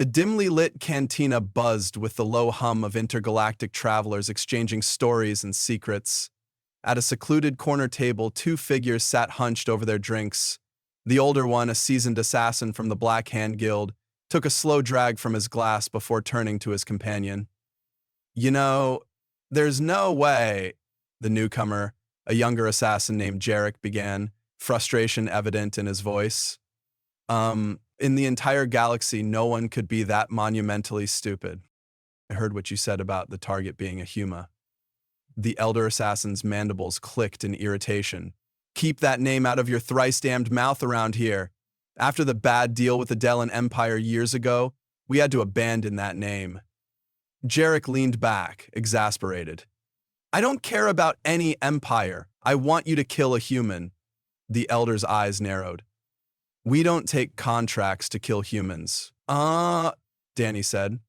A dimly lit cantina buzzed with the low hum of intergalactic travelers exchanging stories and secrets. At a secluded corner table, two figures sat hunched over their drinks. The older one, a seasoned assassin from the Black Hand Guild, took a slow drag from his glass before turning to his companion. You know, there's no way, the newcomer, a younger assassin named Jarek, began, frustration evident in his voice. In the entire galaxy, no one could be that monumentally stupid. I heard what you said about the target being a Huma. The elder assassin's mandibles clicked in irritation. Keep that name out of your thrice-damned mouth around here. After the bad deal with the Delan Empire years ago, we had to abandon that name. Jarek leaned back, exasperated. I don't care about any empire. I want you to kill a human. The elder's eyes narrowed. We don't take contracts to kill humans. Danny said.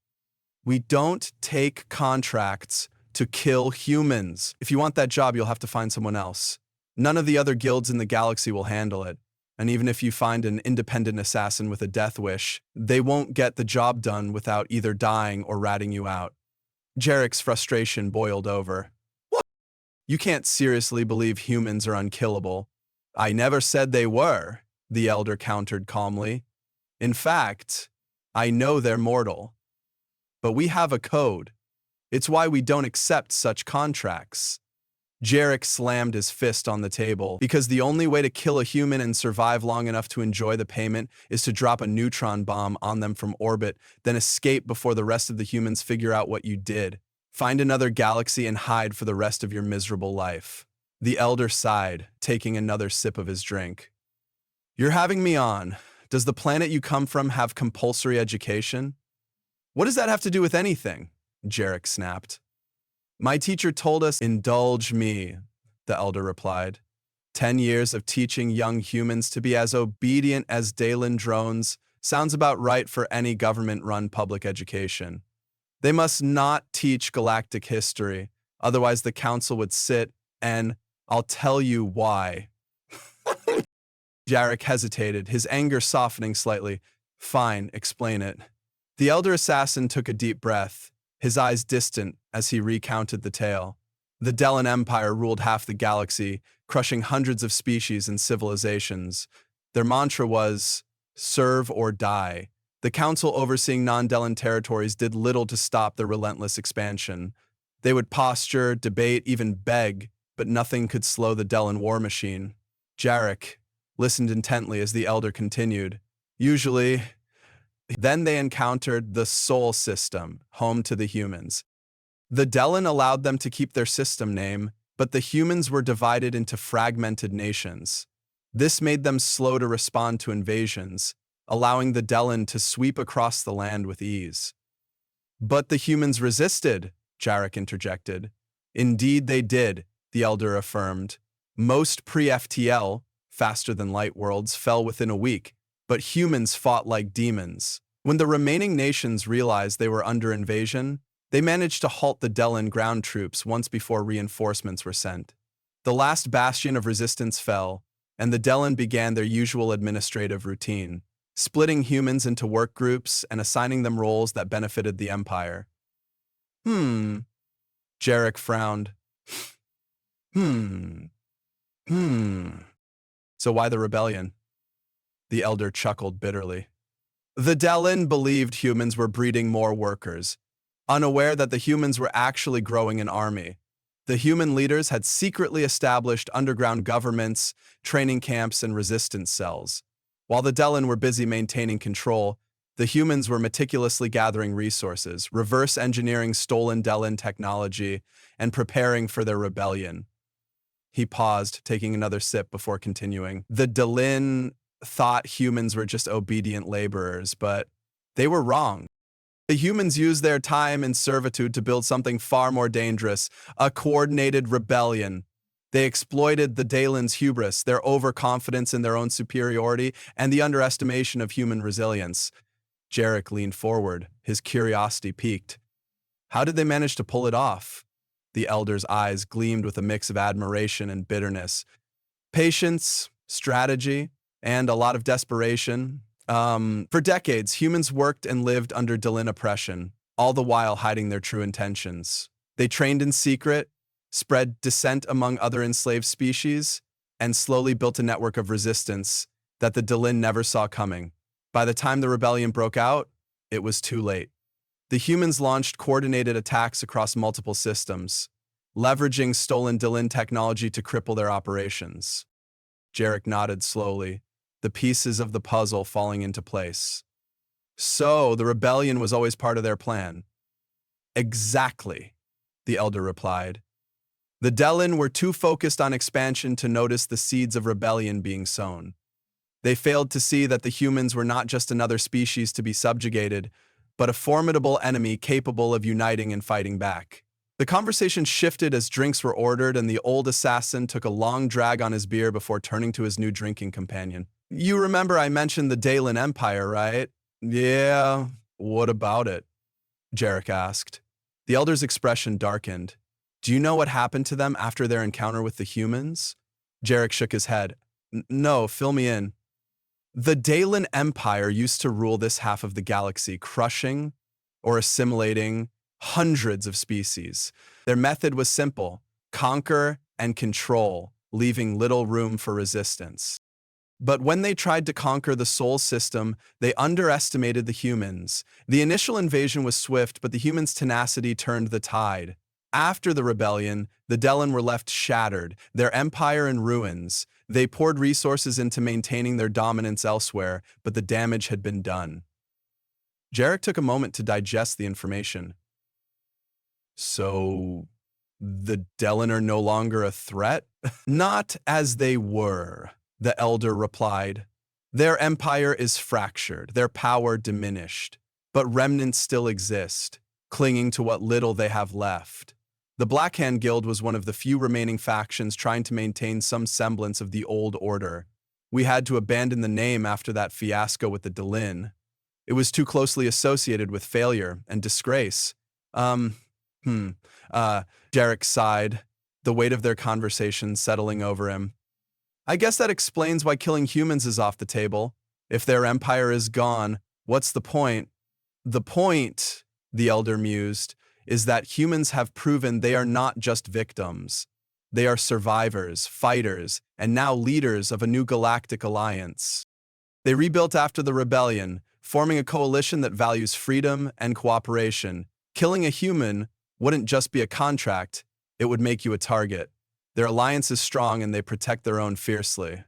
We don't take contracts to kill humans. If you want that job, you'll have to find someone else. None of the other guilds in the galaxy will handle it. And even if you find an independent assassin with a death wish, they won't get the job done without either dying or ratting you out. Jarek's frustration boiled over. What? You can't seriously believe humans are unkillable. I never said they were, the elder countered calmly. In fact, I know they're mortal. But we have a code. It's why we don't accept such contracts. Jarek slammed his fist on the table because the only way to kill a human and survive long enough to enjoy the payment is to drop a neutron bomb on them from orbit, then escape before the rest of the humans figure out what you did. Find another galaxy and hide for the rest of your miserable life. The elder sighed, taking another sip of his drink. You're having me on. Does the planet you come from have compulsory education? What does that have to do with anything? Jarek snapped. My teacher told us, indulge me, the elder replied. 10 years of teaching young humans to be as obedient as Dalan drones sounds about right for any government-run public education. They must not teach galactic history, otherwise the council would sit and I'll tell you why. Jarek hesitated, his anger softening slightly. Fine, explain it. The elder assassin took a deep breath, his eyes distant as he recounted the tale. The Delan Empire ruled half the galaxy, crushing hundreds of species and civilizations. Their mantra was, serve or die. The council overseeing non-Delan territories did little to stop their relentless expansion. They would posture, debate, even beg, but nothing could slow the Delan war machine. Jarek listened intently as the elder continued. Then they encountered the Sol system, home to the humans. The Delan allowed them to keep their system name, but the humans were divided into fragmented nations. This made them slow to respond to invasions, allowing the Delan to sweep across the land with ease. But the humans resisted, Jarek interjected. Indeed they did, the elder affirmed. Most pre-FTL, faster-than-light worlds, fell within a week, but humans fought like demons. When the remaining nations realized they were under invasion, they managed to halt the Delan ground troops once before reinforcements were sent. The last bastion of resistance fell, and the Delan began their usual administrative routine, splitting humans into work groups and assigning them roles that benefited the Empire. Jarek frowned. So why the rebellion? The elder chuckled bitterly. The Delan believed humans were breeding more workers, unaware that the humans were actually growing an army. The human leaders had secretly established underground governments, training camps, and resistance cells. While the Delan were busy maintaining control, the humans were meticulously gathering resources, reverse engineering stolen Delan technology, and preparing for their rebellion. He paused, taking another sip before continuing. The Delan thought humans were just obedient laborers, but they were wrong. The humans used their time in servitude to build something far more dangerous, a coordinated rebellion. They exploited the Dalan's hubris, their overconfidence in their own superiority, and the underestimation of human resilience. Jarek leaned forward, his curiosity piqued. How did they manage to pull it off? The elder's eyes gleamed with a mix of admiration and bitterness. Patience, strategy, and a lot of desperation. For decades, humans worked and lived under Delin oppression, all the while hiding their true intentions. They trained in secret, spread dissent among other enslaved species, and slowly built a network of resistance that the Delin never saw coming. By the time the rebellion broke out, it was too late. The humans launched coordinated attacks across multiple systems, leveraging stolen Delin technology to cripple their operations. Jarek nodded slowly, the pieces of the puzzle falling into place. So, the rebellion was always part of their plan. Exactly, the elder replied. The Delin were too focused on expansion to notice the seeds of rebellion being sown. They failed to see that the humans were not just another species to be subjugated, but a formidable enemy capable of uniting and fighting back. The conversation shifted as drinks were ordered, and the old assassin took a long drag on his beer before turning to his new drinking companion. You remember I mentioned the Delin Empire, right? Yeah, what about it? Jarek asked. The elder's expression darkened. Do you know what happened to them after their encounter with the humans? Jarek shook his head. No, fill me in. The Delin Empire used to rule this half of the galaxy, crushing or assimilating hundreds of species. Their method was simple: conquer and control, leaving little room for resistance. But when they tried to conquer the Sol system, they underestimated the humans. The initial invasion was swift, but the humans' tenacity turned the tide. After the rebellion, the Delin were left shattered, their empire in ruins. They poured resources into maintaining their dominance elsewhere, but the damage had been done. Jarek took a moment to digest the information. So, the Delin are no longer a threat? Not as they were, the elder replied. Their empire is fractured, their power diminished, but remnants still exist, clinging to what little they have left. The Black Hand Guild was one of the few remaining factions trying to maintain some semblance of the old order. We had to abandon the name after that fiasco with the Delin. It was too closely associated with failure and disgrace. Jarek sighed, the weight of their conversation settling over him. I guess that explains why killing humans is off the table. If their empire is gone, what's the point? The point, the elder mused, is that humans have proven they are not just victims. They are survivors, fighters, and now leaders of a new galactic alliance. They rebuilt after the rebellion, forming a coalition that values freedom and cooperation. Killing a human wouldn't just be a contract, it would make you a target. Their alliance is strong and they protect their own fiercely.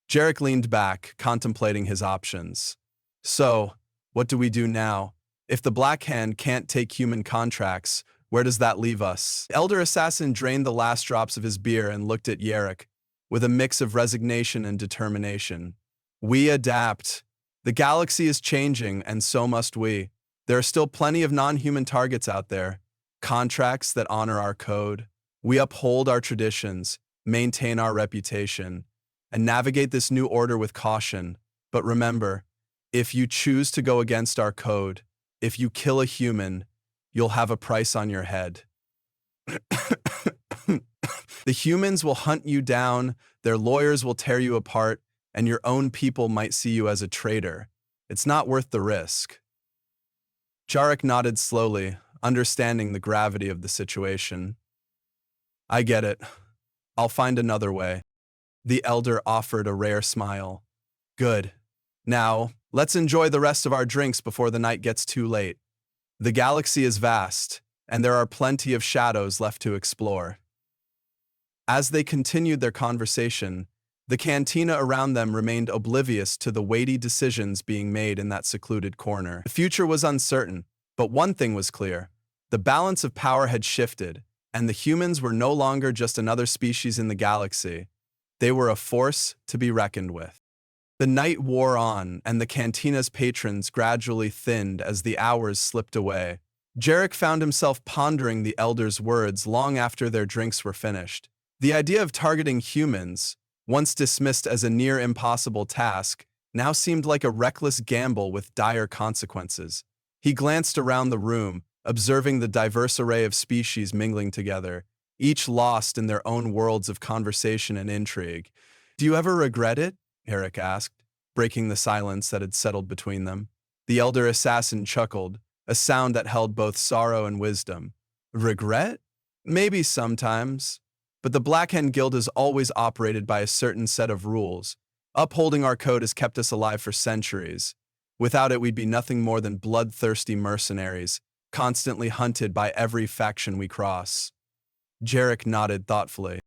Jarek leaned back, contemplating his options. So, what do we do now? If the Black Hand can't take human contracts, where does that leave us? The elder assassin drained the last drops of his beer and looked at Jarek with a mix of resignation and determination. We adapt. The galaxy is changing, and so must we. There are still plenty of non-human targets out there, contracts that honor our code. We uphold our traditions, maintain our reputation, and navigate this new order with caution. But remember, if you choose to go against our code, if you kill a human, you'll have a price on your head. The humans will hunt you down, their lawyers will tear you apart, and your own people might see you as a traitor. It's not worth the risk. Jarek nodded slowly, understanding the gravity of the situation. I get it. I'll find another way. The elder offered a rare smile. Good. Now, let's enjoy the rest of our drinks before the night gets too late. The galaxy is vast, and there are plenty of shadows left to explore. As they continued their conversation, the cantina around them remained oblivious to the weighty decisions being made in that secluded corner. The future was uncertain, but one thing was clear. The balance of power had shifted, and the humans were no longer just another species in the galaxy. They were a force to be reckoned with. The night wore on, and the cantina's patrons gradually thinned as the hours slipped away. Jarek found himself pondering the elder's words long after their drinks were finished. The idea of targeting humans, once dismissed as a near-impossible task, now seemed like a reckless gamble with dire consequences. He glanced around the room, observing the diverse array of species mingling together, each lost in their own worlds of conversation and intrigue. Do you ever regret it? Eric asked. breaking the silence that had settled between them. The elder assassin chuckled, a sound that held both sorrow and wisdom. Regret? Maybe sometimes. But the Black Hand Guild has always operated by a certain set of rules. Upholding our code has kept us alive for centuries. Without it, we'd be nothing more than bloodthirsty mercenaries, constantly hunted by every faction we cross. Jarek nodded thoughtfully.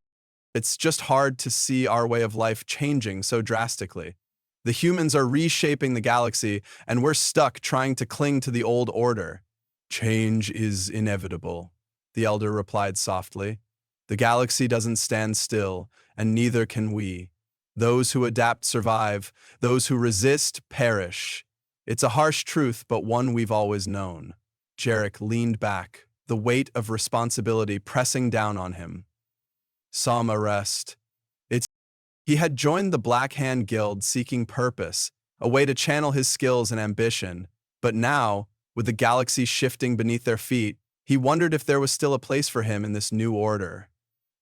It's just hard to see our way of life changing so drastically. The humans are reshaping the galaxy, and we're stuck trying to cling to the old order. Change is inevitable, the elder replied softly. The galaxy doesn't stand still, and neither can we. Those who adapt survive, those who resist perish. It's a harsh truth, but one we've always known. Jarek leaned back, the weight of responsibility pressing down on him. Sama rest. He had joined the Black Hand Guild seeking purpose, a way to channel his skills and ambition, but now, with the galaxy shifting beneath their feet, he wondered if there was still a place for him in this new order.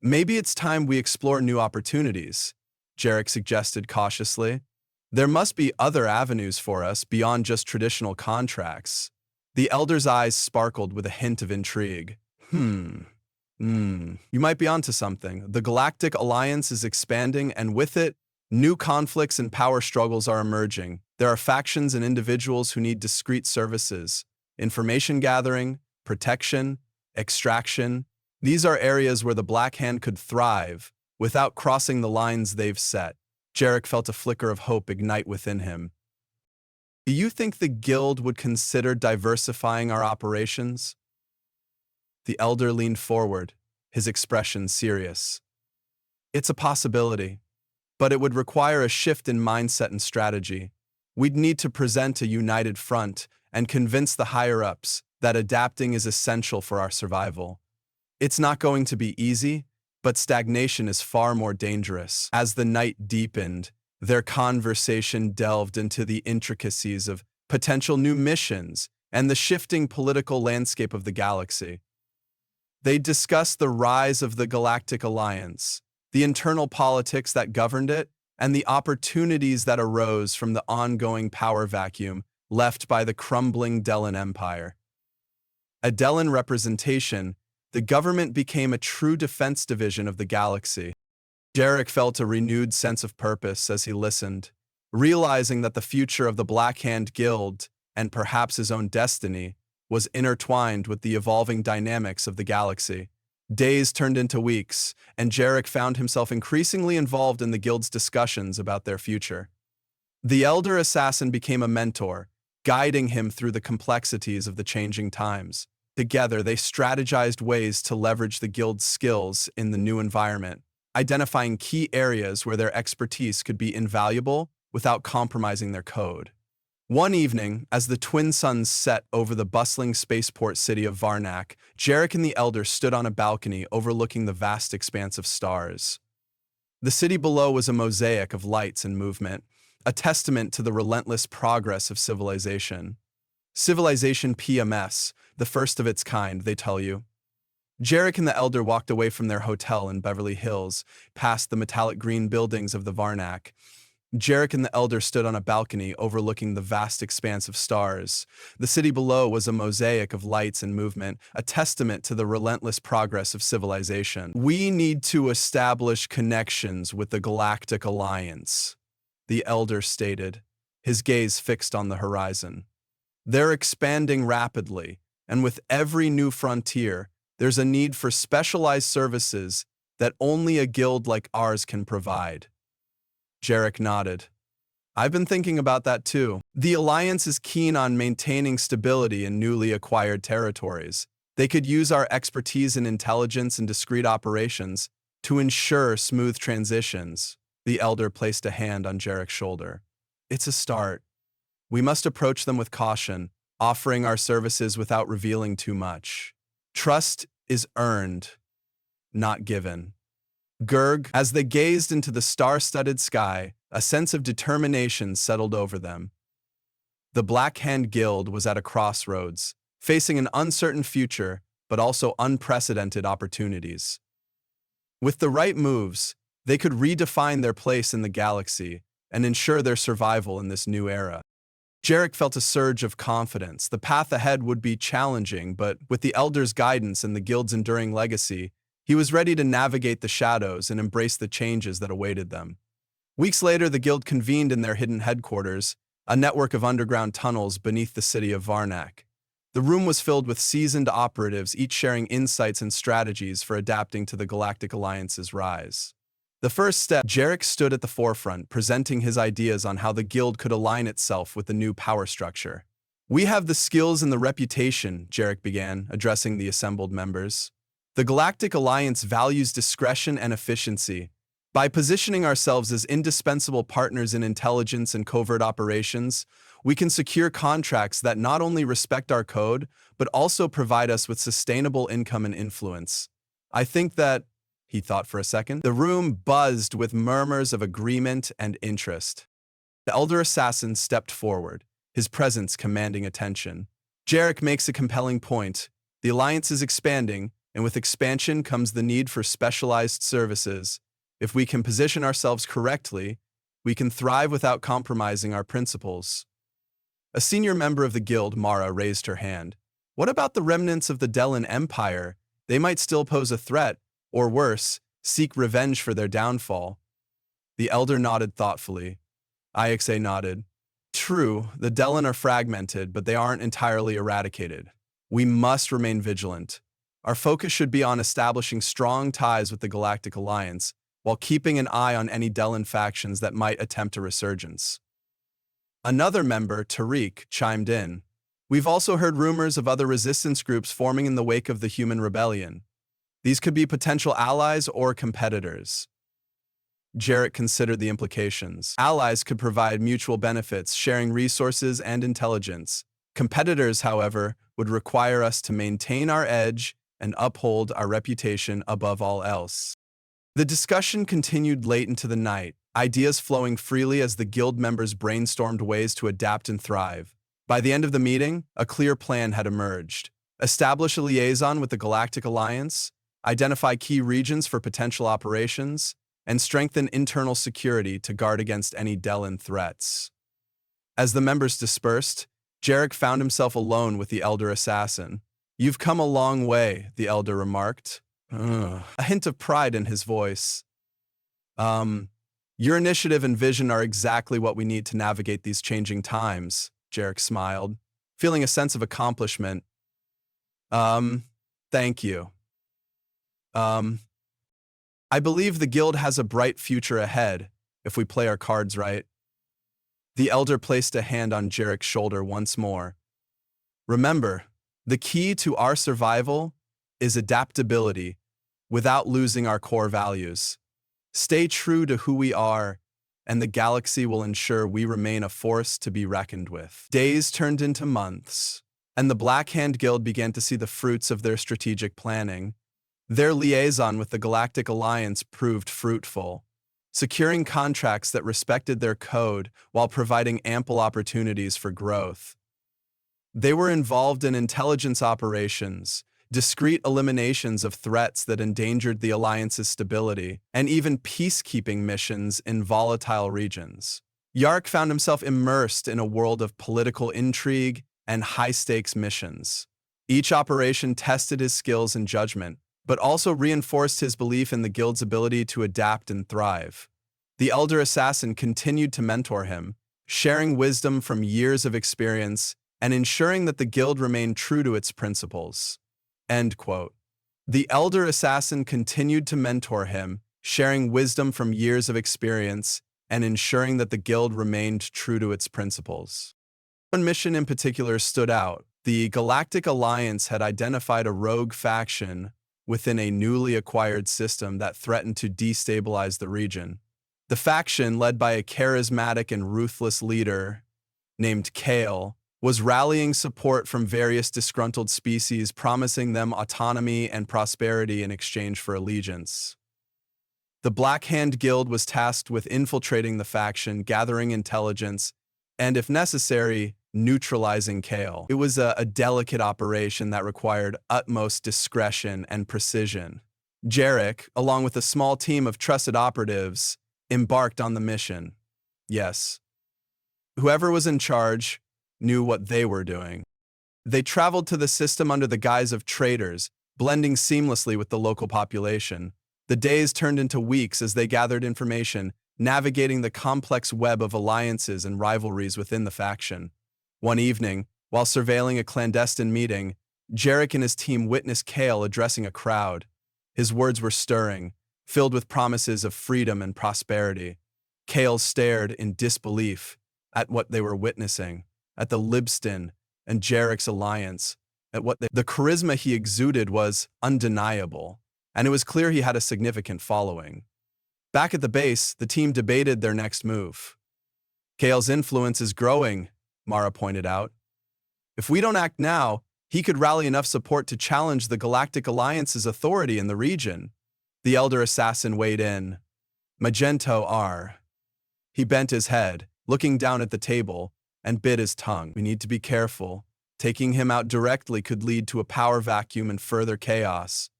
Maybe it's time we explore new opportunities, Jarek suggested cautiously. There must be other avenues for us beyond just traditional contracts. The elder's eyes sparkled with a hint of intrigue. You might be onto something. The Galactic Alliance is expanding, and with it, new conflicts and power struggles are emerging. There are factions and individuals who need discrete services, information gathering, protection, extraction. These are areas where the Black Hand could thrive without crossing the lines they've set. Jarek felt a flicker of hope ignite within him. Do you think the Guild would consider diversifying our operations? The elder leaned forward, his expression serious. It's a possibility, but it would require a shift in mindset and strategy. We'd need to present a united front and convince the higher-ups that adapting is essential for our survival. It's not going to be easy, but stagnation is far more dangerous. As the night deepened, their conversation delved into the intricacies of potential new missions and the shifting political landscape of the galaxy. They discussed the rise of the Galactic Alliance, the internal politics that governed it, and the opportunities that arose from the ongoing power vacuum left by the crumbling Delan Empire. A Delan representation, the government became a true defense division of the galaxy. Jarek felt a renewed sense of purpose as he listened, realizing that the future of the Black Hand Guild, and perhaps his own destiny, was intertwined with the evolving dynamics of the galaxy. Days turned into weeks, and Jarek found himself increasingly involved in the Guild's discussions about their future. The elder assassin became a mentor, guiding him through the complexities of the changing times. Together, they strategized ways to leverage the Guild's skills in the new environment, identifying key areas where their expertise could be invaluable without compromising their code. One evening, as the twin suns set over the bustling spaceport city of Varnak, Jarek and the elder stood on a balcony overlooking the vast expanse of stars. The city below was a mosaic of lights and movement, a testament to the relentless progress of civilization. Civilization PMS, the first of its kind, they tell you. Jarek and the elder walked away from their hotel in Beverly Hills, past the metallic green buildings of the Varnak. Jarek and the elder stood on a balcony overlooking the vast expanse of stars. The city below was a mosaic of lights and movement, a testament to the relentless progress of civilization. We need to establish connections with the Galactic Alliance, the elder stated, his gaze fixed on the horizon. They're expanding rapidly, and with every new frontier, there's a need for specialized services that only a guild like ours can provide. Jarek nodded. I've been thinking about that too. The Alliance is keen on maintaining stability in newly acquired territories. They could use our expertise in intelligence and discrete operations to ensure smooth transitions. The elder placed a hand on Jarek's shoulder. It's a start. We must approach them with caution, offering our services without revealing too much. Trust is earned, not given. Gurg, as they gazed into the star-studded sky, a sense of determination settled over them. The Black Hand Guild was at a crossroads, facing an uncertain future, but also unprecedented opportunities. With the right moves, they could redefine their place in the galaxy, and ensure their survival in this new era. Jarek felt a surge of confidence. The path ahead would be challenging, but with the Elder's guidance and the Guild's enduring legacy, he was ready to navigate the shadows and embrace the changes that awaited them. Weeks later, the Guild convened in their hidden headquarters, a network of underground tunnels beneath the city of Varnak. The room was filled with seasoned operatives, each sharing insights and strategies for adapting to the Galactic Alliance's rise. The first step, Jarek stood at the forefront, presenting his ideas on how the Guild could align itself with the new power structure. "We have the skills and the reputation," Jarek began, addressing the assembled members. "The Galactic Alliance values discretion and efficiency. By positioning ourselves as indispensable partners in intelligence and covert operations, we can secure contracts that not only respect our code, but also provide us with sustainable income and influence. I think that," he thought for a second. The room buzzed with murmurs of agreement and interest. The elder assassin stepped forward, his presence commanding attention. "Jarek makes a compelling point. The Alliance is expanding, and with expansion comes the need for specialized services. If we can position ourselves correctly, we can thrive without compromising our principles." A senior member of the Guild, Mara, raised her hand. "What about the remnants of the Delan Empire? They might still pose a threat, or worse, seek revenge for their downfall." The elder nodded thoughtfully. Ixa nodded. "True, the Delan are fragmented, but they aren't entirely eradicated. We must remain vigilant. Our focus should be on establishing strong ties with the Galactic Alliance, while keeping an eye on any Delan factions that might attempt a resurgence." Another member, Tariq, chimed in. "We've also heard rumors of other resistance groups forming in the wake of the Human Rebellion. These could be potential allies or competitors." Jarek considered the implications. Allies could provide mutual benefits, sharing resources and intelligence. Competitors, however, would require us to maintain our edge and uphold our reputation above all else. The discussion continued late into the night, ideas flowing freely as the Guild members brainstormed ways to adapt and thrive. By the end of the meeting, a clear plan had emerged. Establish a liaison with the Galactic Alliance, identify key regions for potential operations, and strengthen internal security to guard against any Delan threats. As the members dispersed, Jarek found himself alone with the Elder Assassin. "You've come a long way," the Elder remarked. A hint of pride in his voice. Your initiative and vision are exactly what we need to navigate these changing times," Jarek smiled, feeling a sense of accomplishment. Thank you. I believe the Guild has a bright future ahead, if we play our cards right." The Elder placed a hand on Jarek's shoulder once more. "Remember, the key to our survival is adaptability without losing our core values. Stay true to who we are, and the galaxy will ensure we remain a force to be reckoned with." Days turned into months, and the Black Hand Guild began to see the fruits of their strategic planning. Their liaison with the Galactic Alliance proved fruitful, securing contracts that respected their code while providing ample opportunities for growth. They were involved in intelligence operations, discreet eliminations of threats that endangered the Alliance's stability, and even peacekeeping missions in volatile regions. Yark found himself immersed in a world of political intrigue and high-stakes missions. Each operation tested his skills and judgment, but also reinforced his belief in the Guild's ability to adapt and thrive. The Elder Assassin continued to mentor him, sharing wisdom from years of experience and ensuring that the Guild remained true to its principles. End quote. The Elder Assassin continued to mentor him, sharing wisdom from years of experience and ensuring that the Guild remained true to its principles. One mission in particular stood out. The Galactic Alliance had identified a rogue faction within a newly acquired system that threatened to destabilize the region. The faction, led by a charismatic and ruthless leader named Kale, was rallying support from various disgruntled species, promising them autonomy and prosperity in exchange for allegiance. The Black Hand Guild was tasked with infiltrating the faction, gathering intelligence, and, if necessary, neutralizing Kale. It was a delicate operation that required utmost discretion and precision. Jarek, along with a small team of trusted operatives, embarked on the mission. Yes, whoever was in charge knew what they were doing. They traveled to the system under the guise of traders, blending seamlessly with the local population. The days turned into weeks as they gathered information, navigating the complex web of alliances and rivalries within the faction. One evening, while surveilling a clandestine meeting, Jarek and his team witnessed Kale addressing a crowd. His words were stirring, filled with promises of freedom and prosperity. Kale stared in disbelief at what they were witnessing, at the Libston and Jarek's alliance, at the charisma he exuded was undeniable, and it was clear he had a significant following. Back at the base, the team debated their next move. Kale's influence is growing, Mara pointed out. If we don't act now, he could rally enough support to challenge the Galactic Alliance's authority in the region. The elder assassin weighed in. Magento R. He bent his head, looking down at the table, and bit his tongue. We need to be careful. Taking him out directly could lead to a power vacuum and further chaos.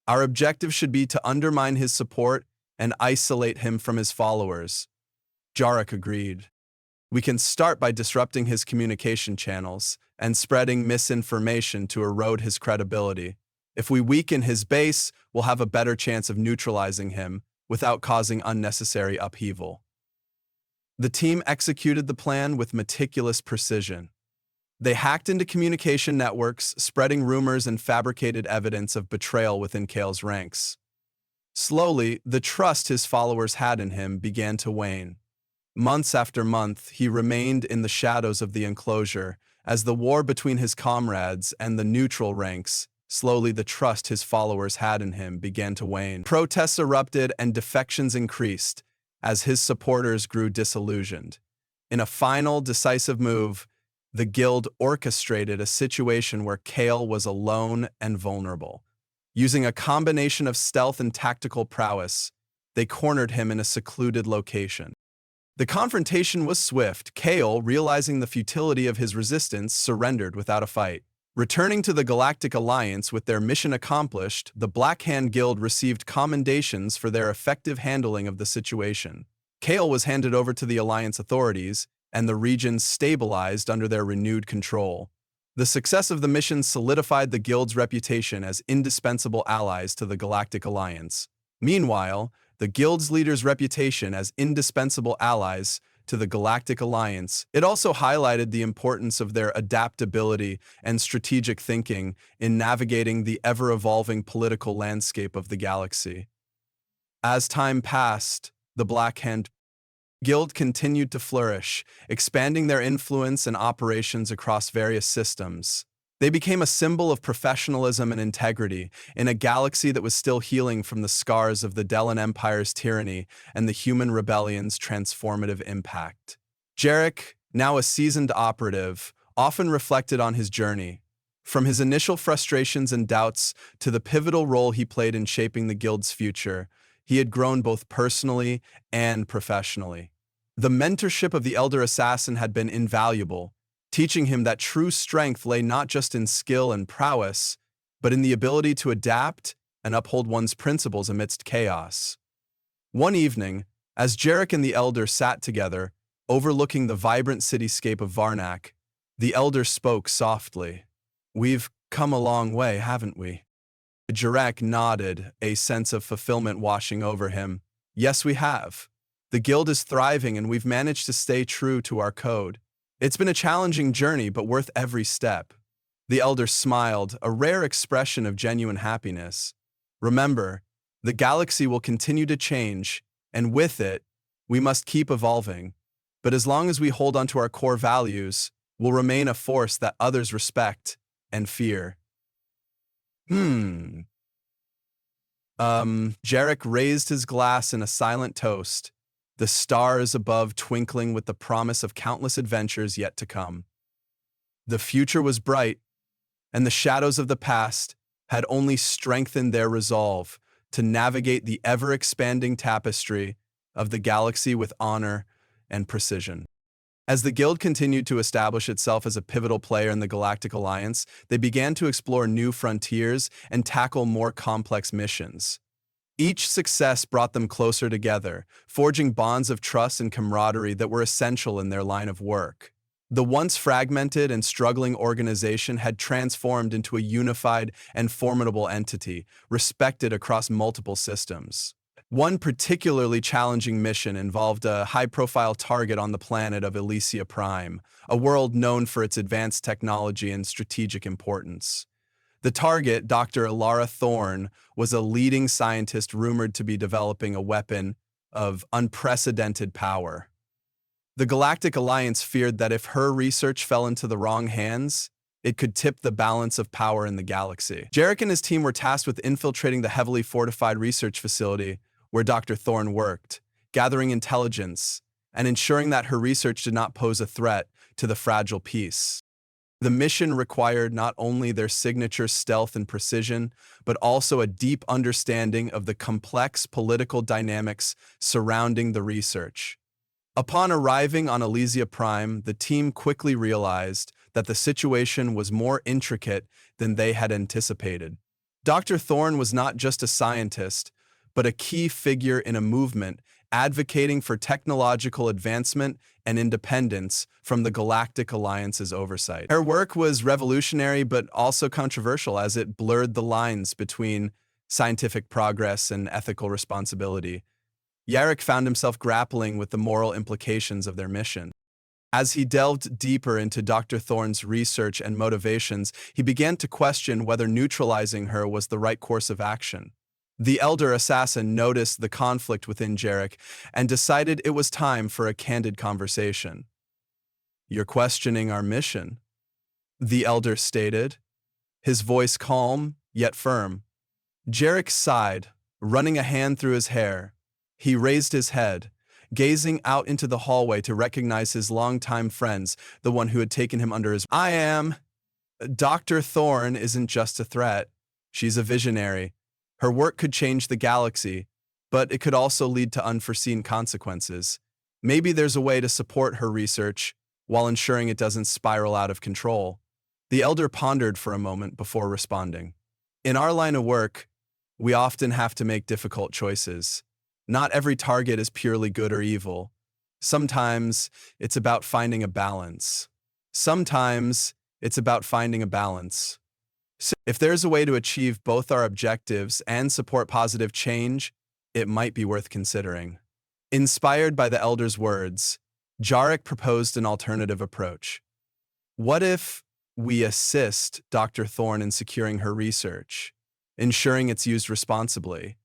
Our objective should be to undermine his support and isolate him from his followers. Jarek agreed. We can start by disrupting his communication channels and spreading misinformation to erode his credibility. If we weaken his base, we'll have a better chance of neutralizing him without causing unnecessary upheaval. The team executed the plan with meticulous precision. They hacked into communication networks, spreading rumors and fabricated evidence of betrayal within Kale's ranks. Slowly, the trust his followers had in him began to wane. Months after month, he remained in the shadows of the enclosure. As the war between his comrades and the neutral ranks, slowly the trust his followers had in him began to wane. Protests erupted and defections increased as his supporters grew disillusioned. In a final, decisive move, the guild orchestrated a situation where Kale was alone and vulnerable. Using a combination of stealth and tactical prowess, they cornered him in a secluded location. The confrontation was swift. Kale, realizing the futility of his resistance, surrendered without a fight. Returning to the Galactic Alliance with their mission accomplished, the Black Hand Guild received commendations for their effective handling of the situation. Kale was handed over to the Alliance authorities, and the region stabilized under their renewed control. The success of the mission solidified the Guild's reputation as indispensable allies to the Galactic Alliance. Meanwhile, the Guild's leaders' reputation as indispensable allies to the Galactic Alliance, it also highlighted the importance of their adaptability and strategic thinking in navigating the ever-evolving political landscape of the galaxy. As time passed, the Black Hand Guild continued to flourish, expanding their influence and operations across various systems. They became a symbol of professionalism and integrity in a galaxy that was still healing from the scars of the Delan Empire's tyranny and the human rebellion's transformative impact. Jarek, now a seasoned operative, often reflected on his journey. From his initial frustrations and doubts to the pivotal role he played in shaping the Guild's future, he had grown both personally and professionally. The mentorship of the Elder Assassin had been invaluable, teaching him that true strength lay not just in skill and prowess, but in the ability to adapt and uphold one's principles amidst chaos. One evening, as Jarek and the Elder sat together, overlooking the vibrant cityscape of Varnak, the Elder spoke softly. "We've come a long way, haven't we?" Jarek nodded, a sense of fulfillment washing over him. "Yes, we have. The Guild is thriving and we've managed to stay true to our code. It's been a challenging journey, but worth every step." The Elder smiled, a rare expression of genuine happiness. "Remember, the galaxy will continue to change, and with it, we must keep evolving. But as long as we hold onto our core values, we'll remain a force that others respect and fear." Jarek raised his glass in a silent toast, the stars above twinkling with the promise of countless adventures yet to come. The future was bright, and the shadows of the past had only strengthened their resolve to navigate the ever-expanding tapestry of the galaxy with honor and precision. As the Guild continued to establish itself as a pivotal player in the Galactic Alliance, they began to explore new frontiers and tackle more complex missions. Each success brought them closer together, forging bonds of trust and camaraderie that were essential in their line of work. The once fragmented and struggling organization had transformed into a unified and formidable entity, respected across multiple systems. One particularly challenging mission involved a high-profile target on the planet of Elysia Prime, a world known for its advanced technology and strategic importance. The target, Dr. Ilara Thorne, was a leading scientist rumored to be developing a weapon of unprecedented power. The Galactic Alliance feared that if her research fell into the wrong hands, it could tip the balance of power in the galaxy. Jarek and his team were tasked with infiltrating the heavily fortified research facility where Dr. Thorne worked, gathering intelligence, and ensuring that her research did not pose a threat to the fragile peace. The mission required not only their signature stealth and precision, but also a deep understanding of the complex political dynamics surrounding the research. Upon arriving on Elysia Prime, the team quickly realized that the situation was more intricate than they had anticipated. Dr. Thorne was not just a scientist, but a key figure in a movement advocating for technological advancement and independence from the Galactic Alliance's oversight. Her work was revolutionary but also controversial as it blurred the lines between scientific progress and ethical responsibility. Jarek found himself grappling with the moral implications of their mission. As he delved deeper into Dr. Thorne's research and motivations, he began to question whether neutralizing her was the right course of action. The elder assassin noticed the conflict within Jarek and decided it was time for a candid conversation. "You're questioning our mission," the elder stated, his voice calm yet firm. Jarek sighed, running a hand through his hair. He raised his head, gazing out into the hallway to recognize his longtime friends, the one who had taken him under his Dr. Thorne isn't just a threat. She's a visionary. Her work could change the galaxy, but it could also lead to unforeseen consequences. Maybe there's a way to support her research while ensuring it doesn't spiral out of control. The elder pondered for a moment before responding. In our line of work, we often have to make difficult choices. Not every target is purely good or evil. Sometimes it's about finding a balance. So if there's a way to achieve both our objectives and support positive change, it might be worth considering. Inspired by the elder's words, Jarek proposed an alternative approach. What if we assist Dr. Thorne in securing her research, ensuring it's used responsibly?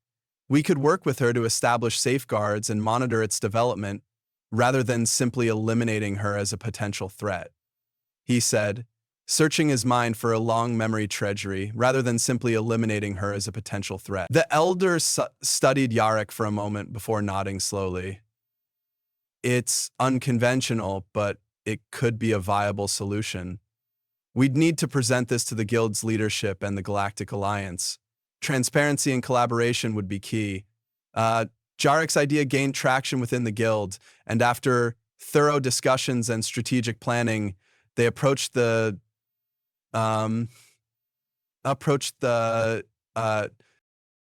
We could work with her to establish safeguards and monitor its development rather than simply eliminating her as a potential threat, he said, searching his mind for a long memory treasury rather than simply eliminating her as a potential threat. The elder studied Jarek for a moment before nodding slowly. It's unconventional, but it could be a viable solution. We'd need to present this to the Guild's leadership and the Galactic Alliance. Transparency and collaboration would be key. Jarek's idea gained traction within the Guild, and after thorough discussions and strategic planning, they approached the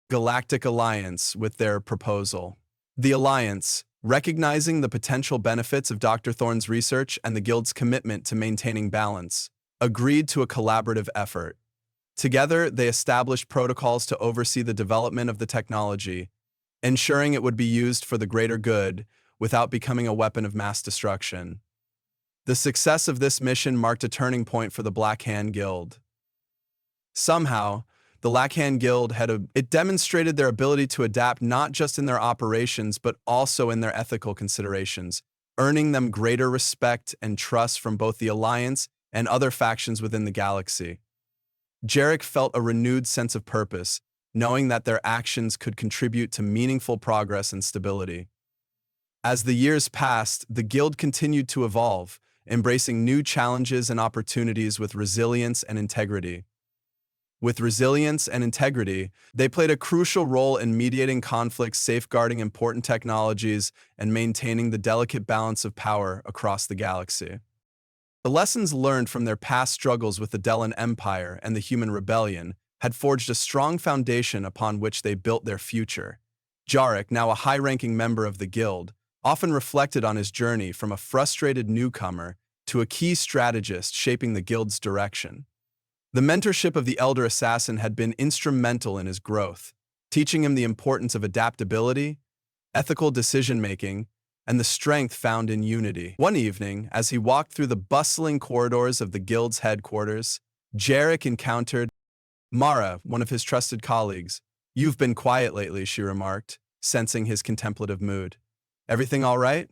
Galactic Alliance with their proposal. The Alliance, recognizing the potential benefits of Dr. Thorne's research and the Guild's commitment to maintaining balance, agreed to a collaborative effort. Together, they established protocols to oversee the development of the technology, ensuring it would be used for the greater good without becoming a weapon of mass destruction. The success of this mission marked a turning point for the Black Hand Guild. Somehow, the Black Hand Guild it demonstrated their ability to adapt not just in their operations but also in their ethical considerations, earning them greater respect and trust from both the Alliance and other factions within the galaxy. Jarek felt a renewed sense of purpose, knowing that their actions could contribute to meaningful progress and stability. As the years passed, the Guild continued to evolve, embracing new challenges and opportunities with resilience and integrity. They played a crucial role in mediating conflicts, safeguarding important technologies, and maintaining the delicate balance of power across the galaxy. The lessons learned from their past struggles with the Delan Empire and the Human Rebellion had forged a strong foundation upon which they built their future. Jarek, now a high-ranking member of the guild, often reflected on his journey from a frustrated newcomer to a key strategist shaping the guild's direction. The mentorship of the elder assassin had been instrumental in his growth, teaching him the importance of adaptability, ethical decision-making, and the strength found in unity. One evening, as he walked through the bustling corridors of the guild's headquarters, Jarek encountered Mara, one of his trusted colleagues. "You've been quiet lately," she remarked, sensing his contemplative mood. "Everything all right?"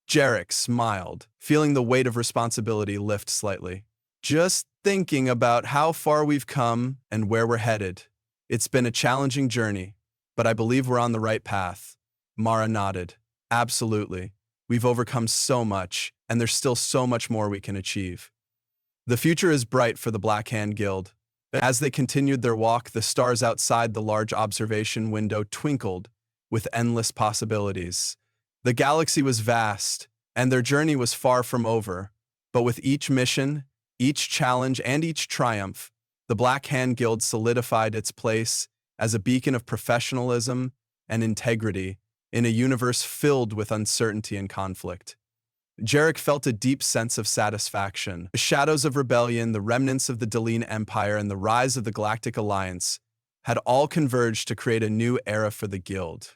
Jarek smiled, feeling the weight of responsibility lift slightly. "Just thinking about how far we've come and where we're headed. It's been a challenging journey, but I believe we're on the right path." Mara nodded. "Absolutely. We've overcome so much, and there's still so much more we can achieve." The future is bright for the Black Hand Guild. As they continued their walk, the stars outside the large observation window twinkled with endless possibilities. The galaxy was vast, and their journey was far from over. But with each mission, each challenge, and each triumph, the Black Hand Guild solidified its place as a beacon of professionalism and integrity in a universe filled with uncertainty and conflict. Jarek felt a deep sense of satisfaction. The shadows of rebellion, the remnants of the Deline Empire, and the rise of the Galactic Alliance had all converged to create a new era for the Guild.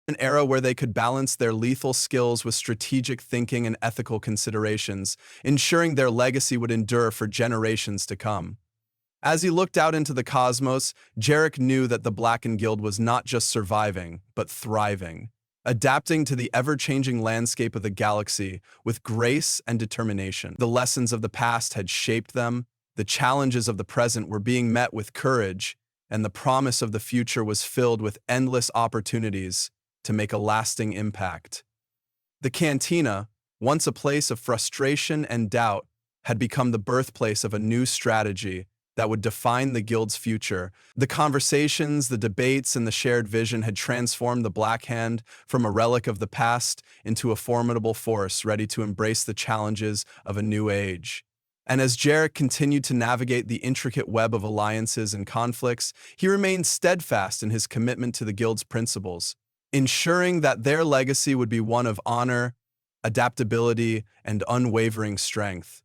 An era where they could balance their lethal skills with strategic thinking and ethical considerations, ensuring their legacy would endure for generations to come. As he looked out into the cosmos, Jarek knew that the Blackened Guild was not just surviving, but thriving, adapting to the ever-changing landscape of the galaxy with grace and determination. The lessons of the past had shaped them, the challenges of the present were being met with courage, and the promise of the future was filled with endless opportunities to make a lasting impact. The cantina, once a place of frustration and doubt, had become the birthplace of a new strategy that would define the Guild's future. The conversations, the debates, and the shared vision had transformed the Black Hand from a relic of the past into a formidable force ready to embrace the challenges of a new age. And as Jarek continued to navigate the intricate web of alliances and conflicts, he remained steadfast in his commitment to the Guild's principles, ensuring that their legacy would be one of honor, adaptability, and unwavering strength.